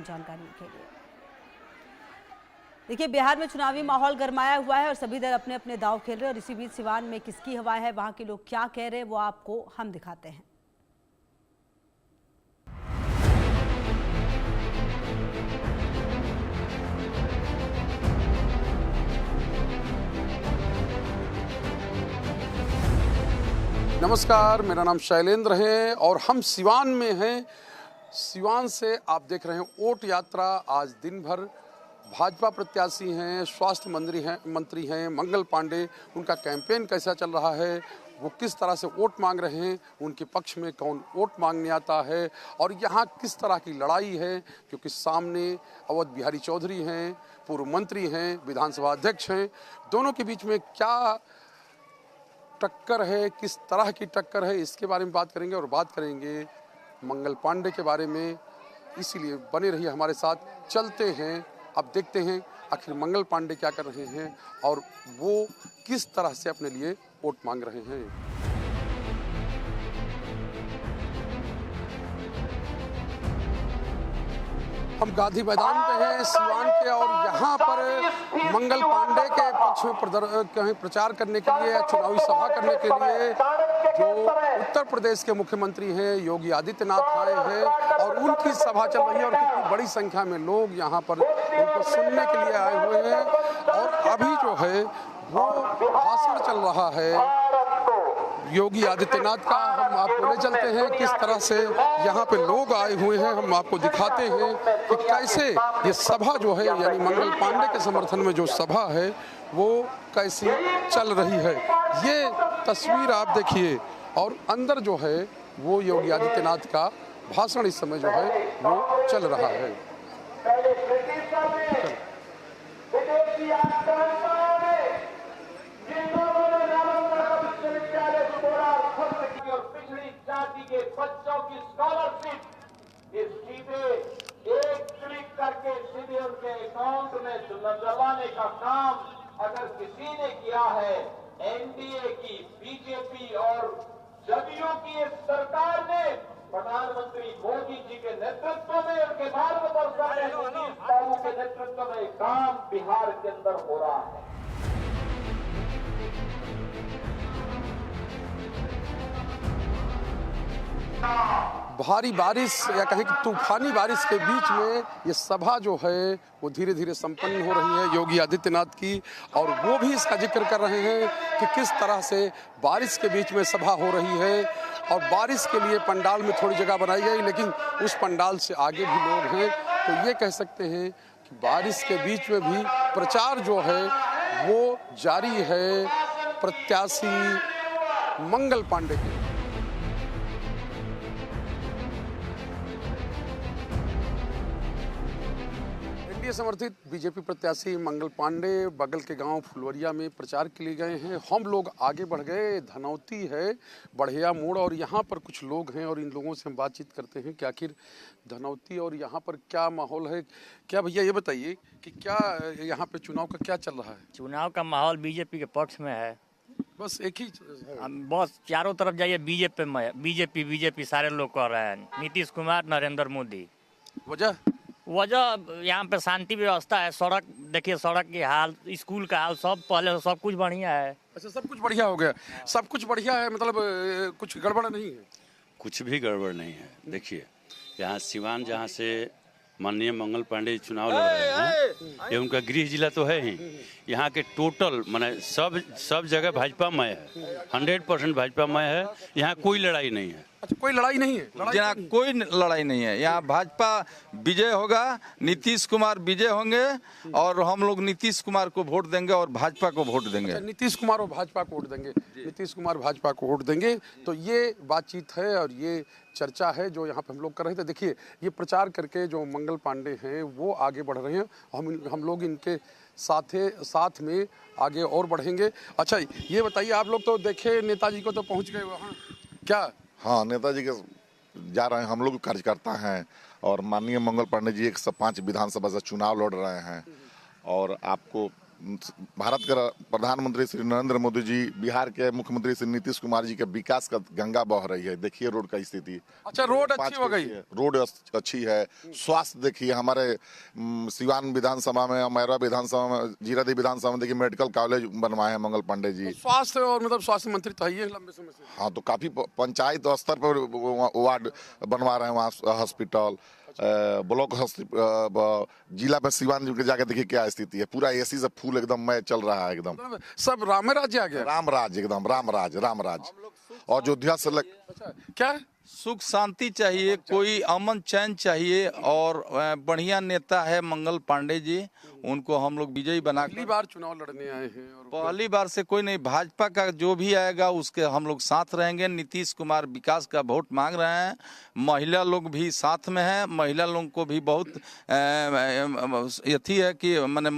तमाम जानकारी के लिए। देखिए, बिहार में चुनावी माहौल गरमाया हुआ है और सभी दल अपने अपने दांव खेल रहे हैं और इसी बीच सिवान में किसकी हवा है, वहां के लोग क्या कह रहे हैं, वो आपको हम दिखाते हैं। नमस्कार, मेरा नाम शैलेंद्र है और हम सिवान में हैं। सिवान से आप देख रहे हैं वोट यात्रा। आज दिन भर भाजपा प्रत्याशी हैं, स्वास्थ्य मंत्री हैं मंगल पांडे। उनका कैंपेन कैसा चल रहा है, वो किस तरह से वोट मांग रहे हैं, उनके पक्ष में कौन वोट मांगने आता है और यहाँ किस तरह की लड़ाई है, क्योंकि सामने अवध बिहारी चौधरी हैं, पूर्व मंत्री हैं, विधानसभा अध्यक्ष हैं। दोनों के बीच में क्या टक्कर है, किस तरह की टक्कर है, इसके बारे में बात करेंगे और बात करेंगे मंगल पांडे के बारे में। इसीलिए बने रहिए हमारे साथ, चलते हैं अब देखते हैं आखिर मंगल पांडे क्या कर रहे हैं और वो किस तरह से अपने लिए वोट मांग रहे हैं। हम गांधी मैदान पे हैं सिवान के और यहाँ पर मंगल पांडे के पक्ष में प्रचार करने के लिए, चुनावी सभा करने के लिए जो उत्तर प्रदेश के मुख्यमंत्री हैं योगी आदित्यनाथ आए हैं और उनकी सभा चल रही है और कितनी बड़ी संख्या में लोग यहाँ पर उनको सुनने के लिए आए हुए हैं। और अभी जो है वो भाषण चल रहा है योगी आदित्यनाथ का। हम आपको ले चलते हैं किस तरह से यहाँ पे लोग आए हुए हैं, हम आपको दिखाते हैं कि कैसे ये सभा जो है यानी मंगल पांडे के समर्थन में जो सभा है वो कैसी चल रही है। ये तस्वीर आप देखिए और अंदर जो है वो योगी आदित्यनाथ का भाषण इस समय जो है वो चल रहा है। बच्चों की स्कॉलरशिप इस सीधे एक क्लिक करके सीधे उनके अकाउंट में दबाने का काम अगर किसी ने किया है एनडीए की, बीजेपी और जदयू की इस सरकार ने, प्रधानमंत्री मोदी जी के नेतृत्व में, उनके मार्गदर्शन में, नीतीश बाबू के नेतृत्व में काम बिहार के अंदर हो रहा है। भारी बारिश या कहें कि तूफानी बारिश के बीच में ये सभा जो है वो धीरे धीरे संपन्न हो रही है योगी आदित्यनाथ की। और वो भी इसका जिक्र कर रहे हैं कि किस तरह से बारिश के बीच में सभा हो रही है और बारिश के लिए पंडाल में थोड़ी जगह बनाई गई, लेकिन उस पंडाल से आगे भी लोग हैं। तो ये कह सकते हैं कि बारिश के बीच में भी प्रचार जो है वो जारी है प्रत्याशी मंगल पांडे के। एनडीए समर्थित बीजेपी प्रत्याशी मंगल पांडे बगल के गांव फुलवरिया में प्रचार के लिए गए हैं। हम लोग आगे बढ़ गए, धनौती है, बढ़िया मोड़, और यहाँ पर कुछ लोग हैं और इन लोगों से हम बातचीत करते हैं कि आखिर धनौती और यहाँ पर क्या माहौल है। क्या भैया ये बताइए कि क्या यहाँ पे चुनाव का क्या चल रहा है? चुनाव का माहौल बीजेपी के पक्ष में है। बस एक ही बस चारों तरफ जाइए बीजेपी में, बीजेपी सारे लोग कह रहे हैं। नीतीश कुमार, नरेंद्र मोदी। वजह यहाँ पे शांति व्यवस्था है। सड़क देखिए, सड़क के हाल, स्कूल का हाल, सब पहले सब कुछ बढ़िया है। अच्छा, सब कुछ बढ़िया हो गया? सब कुछ बढ़िया है मतलब कुछ गड़बड़ नहीं है? कुछ भी गड़बड़ नहीं है। देखिए यहाँ सिवान जहाँ से माननीय मंगल पांडे चुनाव लड़ रहे हैं, ये उनका गृह जिला तो है ही। यहाँ के टोटल माने सब जगह भाजपामय है, 100% भाजपामय है। यहाँ कोई लड़ाई नहीं है। अच्छा, कोई लड़ाई नहीं है? यहाँ कोई लड़ाई नहीं है। यहाँ भाजपा विजय होगा, नीतीश कुमार विजय होंगे और हम लोग नीतीश कुमार को वोट देंगे और भाजपा को वोट देंगे। अच्छा, नीतीश कुमार और भाजपा को वोट देंगे। नीतीश कुमार भाजपा को वोट देंगे। तो ये बातचीत है और ये चर्चा है जो यहाँ पे हम लोग कर रहे थे। देखिए, ये प्रचार करके जो मंगल पांडे हैं वो आगे बढ़ रहे हैं, हम लोग इनके साथ में आगे और बढ़ेंगे। अच्छा, ये बताइए, आप लोग तो देखे नेताजी को तो पहुँच गए वहाँ, क्या? हाँ, नेताजी के जा रहे हैं। हम लोग कार्यकर्ता हैं और माननीय मंगल पांडे जी 105 विधानसभा से चुनाव लड़ रहे हैं और आपको भारत के प्रधानमंत्री श्री नरेंद्र मोदी जी, बिहार के मुख्यमंत्री श्री नीतीश कुमार जी के विकास का गंगा बह रही है। देखिए रोड का स्थिति। अच्छा, रोड अच्छी हो गई, रोड अच्छी है। स्वास्थ्य देखिए, हमारे सिवान विधानसभा में, अमेरा विधानसभा में, जीरादेवी विधानसभा में देखिए मेडिकल कॉलेज बनवाए हैं मंगल पांडे जी। स्वास्थ्य और मतलब स्वास्थ्य मंत्री तो है लंबे समय से। हाँ, तो काफी पंचायत स्तर पर वार्ड बनवा रहे हैं, वहाँ हॉस्पिटल, ब्लॉक जिला में सिवान के जाके देखिए क्या स्थिति है। पूरा एसी से फूल एकदम मैं चल रहा है, एकदम सब राम राज्य आ गया। राम राज, एकदम राम राज। और अयोध्या से अच्छा, क्या सुख शांति चाहिए, कोई अमन चैन चाहिए, और बढ़िया नेता है मंगल पांडे जी, उनको हम लोग विजयी बना। पहली बार चुनाव लड़ने आए हैं और पहली बार से कोई नहीं, भाजपा का जो भी आएगा उसके हम लोग साथ रहेंगे। नीतीश कुमार विकास का वोट मांग रहे हैं, महिला लोग भी साथ में हैं, महिला लोगों को भी बहुत यथी है कि मैंने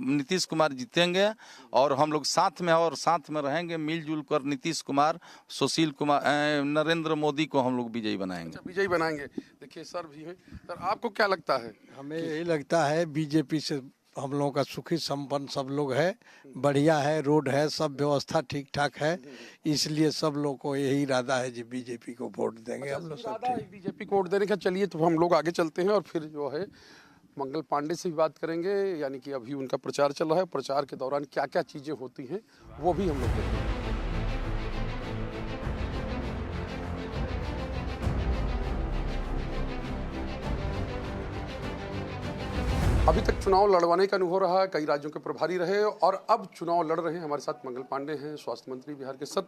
नीतीश कुमार जीतेंगे, और हम लोग साथ में और साथ में रहेंगे मिलजुल कर। नीतीश कुमार, सुशील कुमार, नरेंद्र मोदी को हम लोग विजयी बनाएंगे। विजयी बनाएंगे। देखिए सर भी हैं, सर आपको क्या लगता है? हमें यही लगता है बीजेपी से हम लोगों का सुखी संपन्न सब लोग है, बढ़िया है, रोड है, सब व्यवस्था ठीक ठाक है, इसलिए सब लोग को यही इरादा है जी बीजेपी को वोट देंगे हम लोग सब। बीजेपी को वोट देने का। चलिए तो हम लोग आगे चलते हैं और फिर जो है मंगल पांडे से भी बात करेंगे, यानी कि अभी उनका प्रचार चल रहा है, प्रचार के दौरान क्या क्या चीजें होती हैं वो भी हम लोग देखेंगे। अभी तक चुनाव लड़वाने का अनुभव रहा, कई राज्यों के प्रभारी रहे और अब चुनाव लड़ रहे हैं। हमारे साथ मंगल पांडे हैं, स्वास्थ्य मंत्री बिहार के। सर,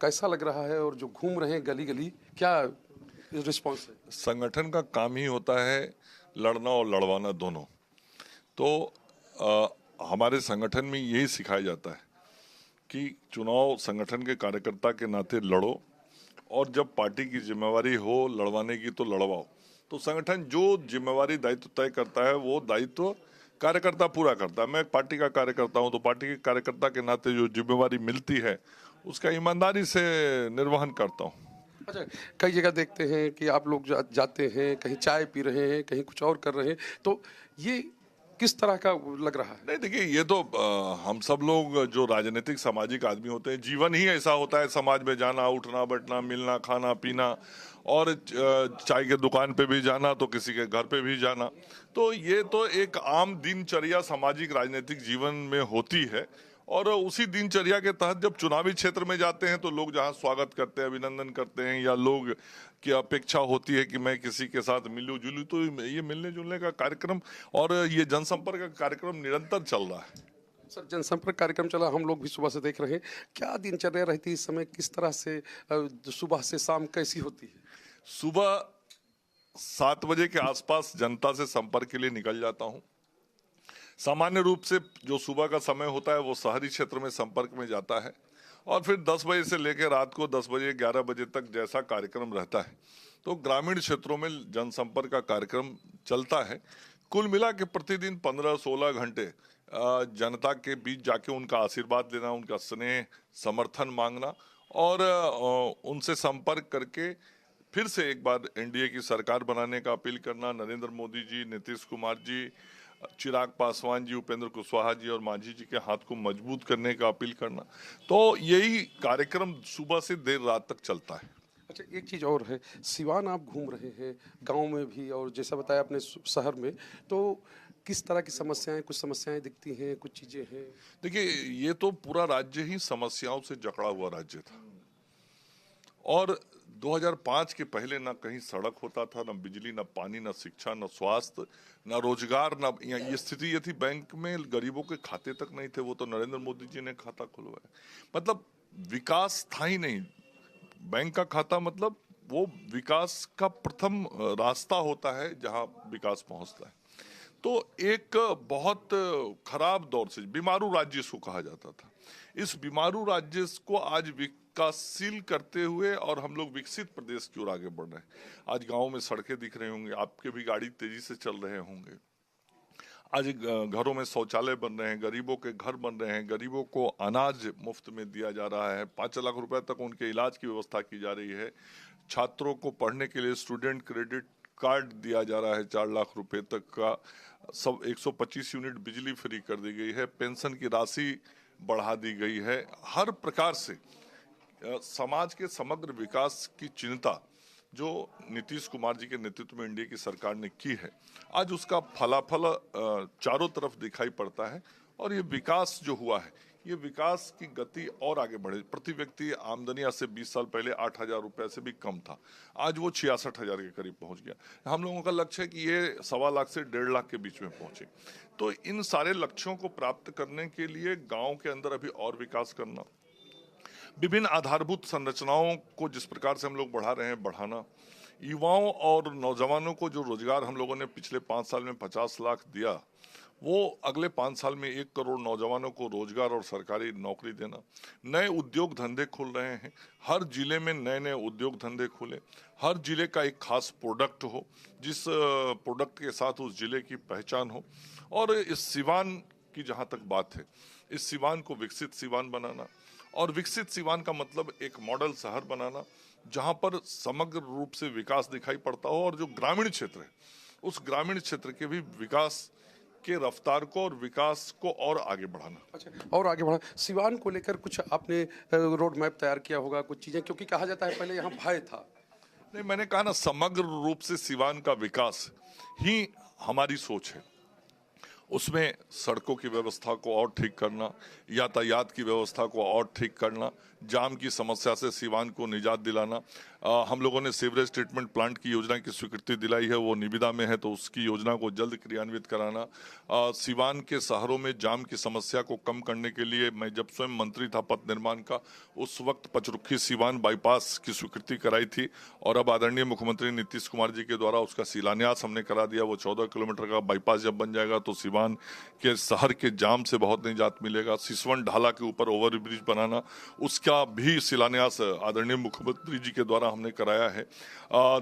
कैसा लग रहा है और जो घूम रहे हैं गली गली, क्या रिस्पॉन्स है? संगठन का काम ही होता है लड़ना और लड़वाना दोनों। तो हमारे संगठन में यही सिखाया जाता है कि चुनाव संगठन के कार्यकर्ता के नाते लड़ो, और जब पार्टी की जिम्मेवारी हो लड़वाने की तो लड़वाओ। तो संगठन जो जिम्मेवारी दायित्व तय करता है वो दायित्व कार्यकर्ता पूरा करता है। मैं पार्टी का कार्यकर्ता हूं, तो पार्टी के कार्यकर्ता के नाते जो जिम्मेवारी मिलती है उसका ईमानदारी से निर्वहन करता हूं। अच्छा, कई जगह देखते हैं कि आप लोग जाते हैं, कहीं चाय पी रहे हैं, कहीं कुछ और कर रहे हैं, तो ये किस तरह का लग रहा है? नहीं, देखिए ये तो हम सब लोग जो राजनीतिक सामाजिक आदमी होते हैं, जीवन ही ऐसा होता है, समाज में जाना, उठना बैठना, मिलना, खाना पीना, और चाय के दुकान पे भी जाना तो किसी के घर पे भी जाना। तो ये तो एक आम दिनचर्या सामाजिक राजनीतिक जीवन में होती है, और उसी दिनचर्या के तहत जब चुनावी क्षेत्र में जाते हैं तो लोग जहां स्वागत करते हैं, अभिनंदन करते हैं, या लोग की अपेक्षा होती है कि मैं किसी के साथ मिलूं जुलूं, तो ये मिलने जुलने का कार्यक्रम और ये जनसंपर्क का कार्यक्रम निरंतर चल रहा है। सर, जनसंपर्क कार्यक्रम चला, हम लोग भी सुबह से देख रहे हैं। क्या दिनचर्या रहती है इस समय, किस तरह से सुबह से शाम कैसी होती है? सुबह 7 बजे के आसपास जनता से संपर्क के लिए निकल जाता हूं। सामान्य रूप से जो सुबह का समय होता है वो शहरी क्षेत्र में संपर्क में जाता है, और फिर 10 बजे से लेकर रात को 10 बजे 11 बजे तक जैसा कार्यक्रम रहता है, तो ग्रामीण क्षेत्रों में जनसंपर्क का कार्यक्रम चलता है। कुल मिला के प्रतिदिन 15-16 घंटे जनता के बीच जाके उनका आशीर्वाद लेना, उनका स्नेह समर्थन मांगना, और उनसे संपर्क करके फिर से एक बार एनडीए की सरकार बनाने का अपील करना, नरेंद्र मोदी जी, नीतीश कुमार जी, चिराग पासवान जी, उपेंद्र कुशवाहा जी और मांझी जी के हाथ को मजबूत करने का अपील करना। तो यही कार्यक्रम सुबह से देर रात तक चलता है। अच्छा, एक चीज़ और है, सिवान आप घूम रहे हैं, गांव में भी, और जैसा बताया अपने शहर में, तो किस तरह की समस्याएं, कुछ समस्याएं दिखती हैं, कुछ चीज़ें हैं? देखिए, ये तो पूरा राज्य ही समस्याओं से जकड़ा हुआ राज्य था, और 2005 के पहले ना कहीं सड़क होता था, ना बिजली, ना पानी, ना शिक्षा, ना स्वास्थ्य, ना रोजगार, ना ये स्थिति ये थी। बैंक में गरीबों के खाते तक नहीं थे, वो तो नरेंद्र मोदी जी ने खाता खुलवाया। मतलब विकास था ही नहीं। बैंक का खाता मतलब वो विकास का प्रथम रास्ता होता है जहां विकास पहुंचता है। तो एक बहुत खराब दौर से, बीमारू राज्य इसको कहा जाता था, इस बीमारू राज्य को आज विकासशील करते हुए और हम लोग विकसित प्रदेश की ओर आगे बढ़ रहे हैं। आज गांव में सड़कें दिख रही होंगी, आपके भी गाड़ी तेजी से चल रहे होंगे। आज घरों में शौचालय बन रहे हैं, गरीबों के घर बन रहे हैं, गरीबों को अनाज मुफ्त में दिया जा रहा है, 5 लाख रुपए तक उनके इलाज की व्यवस्था की जा रही है। छात्रों को पढ़ने के लिए स्टूडेंट क्रेडिट कार्ड दिया जा रहा है 4 लाख रुपए तक का, सब 125 यूनिट बिजली फ्री कर दी गई है, पेंशन की राशि बढ़ा दी गई है। हर प्रकार से समाज के समग्र विकास की चिंता जो नीतीश कुमार जी के नेतृत्व में एनडीए की सरकार ने की है, आज उसका फलाफल चारों तरफ दिखाई पड़ता है। और ये विकास जो हुआ है, ये विकास की गति और आगे बढ़े। प्रति व्यक्ति आमदनी आज से 20 साल पहले 8,000 रुपए से भी कम था, आज वो 66,000 के करीब पहुंच गया। हम लोगों का लक्ष्य है कि ये 1.25 लाख से 1.5 लाख के बीच में पहुंचे। तो इन सारे लक्ष्यों को प्राप्त करने के लिए गाँव के अंदर अभी और विकास करना, विभिन्न आधारभूत संरचनाओं को जिस प्रकार से हम लोग बढ़ा रहे हैं बढ़ाना, युवाओं और नौजवानों को जो रोजगार हम लोगों ने पिछले 5 साल में 50 लाख दिया, वो अगले 5 साल में 1 करोड़ नौजवानों को रोजगार और सरकारी नौकरी देना। नए उद्योग धंधे खुल रहे हैं, हर जिले में नए नए उद्योग धंधे खुले, हर जिले का एक खास प्रोडक्ट हो, जिस प्रोडक्ट के साथ उस जिले की पहचान हो। और इस सिवान की जहाँ तक बात है, इस सिवान को विकसित सिवान बनाना, और विकसित सिवान का मतलब एक मॉडल शहर बनाना जहां पर समग्र रूप से विकास दिखाई पड़ता हो, और जो ग्रामीण क्षेत्र है उस ग्रामीण क्षेत्र के भी विकास के रफ्तार को और विकास को और आगे बढ़ाना। अच्छा, और आगे बढ़ा, सिवान को लेकर कुछ आपने रोड मैप तैयार किया होगा, कुछ चीजें, क्योंकि कहा जाता है पहले यहाँ भय था। नहीं, मैंने कहा ना, समग्र रूप से सिवान का विकास ही हमारी सोच है। उसमें सड़कों की व्यवस्था को और ठीक करना, यातायात की व्यवस्था को और ठीक करना, जाम की समस्या से सिवान को निजात दिलाना। हम लोगों ने सीवरेज ट्रीटमेंट प्लांट की योजना की स्वीकृति दिलाई है, वो निविदा में है, तो उसकी योजना को जल्द क्रियान्वित कराना। सिवान के शहरों में जाम की समस्या को कम करने के लिए मैं जब स्वयं मंत्री था पथ निर्माण का, उस वक्त पचरुखी सिवान बाईपास की स्वीकृति कराई थी, और अब आदरणीय मुख्यमंत्री नीतीश कुमार जी के द्वारा उसका शिलान्यास हमने करा दिया। वो 14 किलोमीटर का बाईपास जब बन जाएगा तो सिवान के शहर के जाम से बहुत निजात मिलेगा। सिसवन ढाला के ऊपर ओवरब्रिज बनाना, उसका भी शिलान्यास आदरणीय मुख्यमंत्री जी के द्वारा हमने कराया है।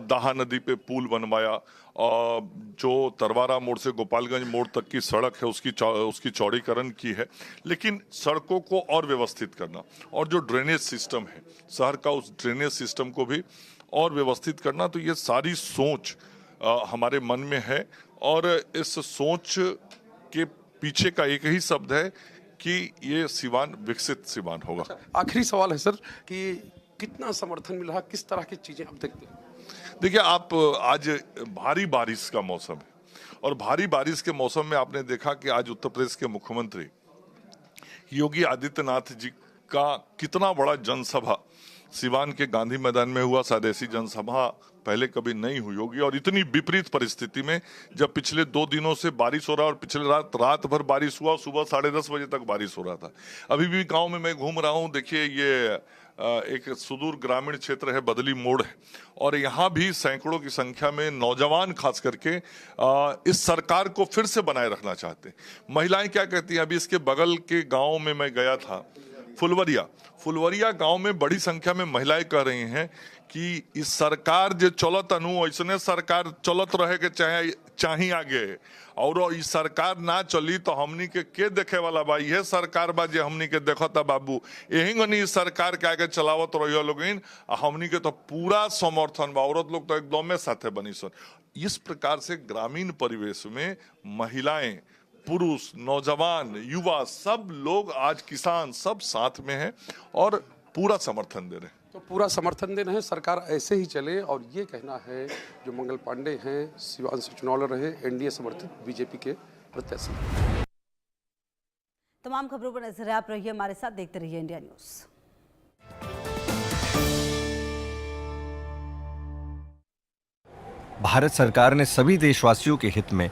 दाहा नदी पे पुल बनवाया, जो तरवारा मोड़ से गोपालगंज मोड़ तक की सड़क है उसकी चौड़ीकरण की है। लेकिन सड़कों को और व्यवस्थित करना, और जो ड्रेनेज सिस्टम है शहर का, उस ड्रेनेज सिस्टम को भी और व्यवस्थित करना, तो ये सारी सोच हमारे मन में है। और इस सोच के पीछे का एक ही शब्द है कि ये सिवान विकसित सिवान होगा। आखिरी सवाल है सर कि कितना समर्थन मिल रहा, किस तरह की चीजें आप देखते हैं? देखिए, आप आज भारी बारिश का मौसम है, और भारी बारिश के मौसम में आपने देखा कि आज उत्तर प्रदेश के मुख्यमंत्री योगी आदित्यनाथ जी का कितना बड़ा जनसभा सिवान के गांधी मैदान में हुआ। शायद ऐसी जनसभा पहले कभी नहीं हुई होगी, और इतनी विपरीत परिस्थिति में, जब पिछले 2 दिनों से बारिश हो रहा है, और पिछले रात भर बारिश हुआ, सुबह 10:30 बजे तक बारिश हो रहा था। अभी भी गांव में मैं घूम रहा हूं, देखिए ये एक सुदूर ग्रामीण क्षेत्र है, बदली मोड़ है, और यहाँ भी सैकड़ों की संख्या में नौजवान खास करके इस सरकार को फिर से बनाए रखना चाहते हैं। महिलाएं क्या कहती हैं, अभी इसके बगल के गाँव में मैं गया था, फुलवरिया गांव में बड़ी संख्या में महिलाएं कह रही हैं कि इस सरकार जो चलत अनु ऐसने सरकार चलत रहे के चाहे आगे, और इस सरकार ना चली तो हमनी के देखे वाला बा, यह सरकार बा जे हमनी के देखता बाबू, यही गनी इस सरकार के आगे चलावत रहियो लोगिन, हमनी के तो पूरा समर्थन बा, औरत लोग तो एकदम में साथे बनी सन। इस प्रकार से ग्रामीण परिवेश में महिलाएं, पुरुष, नौजवान, युवा, सब लोग, आज किसान, सब साथ में हैं और पूरा समर्थन दे रहे हैं। तो पूरा समर्थन दे रहे हैं, सरकार ऐसे ही चले, और ये कहना है जो मंगल पांडे हैं, सिवान से चुनाव लड़ रहे, एनडीए समर्थित बीजेपी के प्रत्याशी। तमाम खबरों पर नजर आप रहिए हमारे साथ, देखते रहिए इंडिया न्यूज। भारत सरकार ने सभी देशवासियों के हित में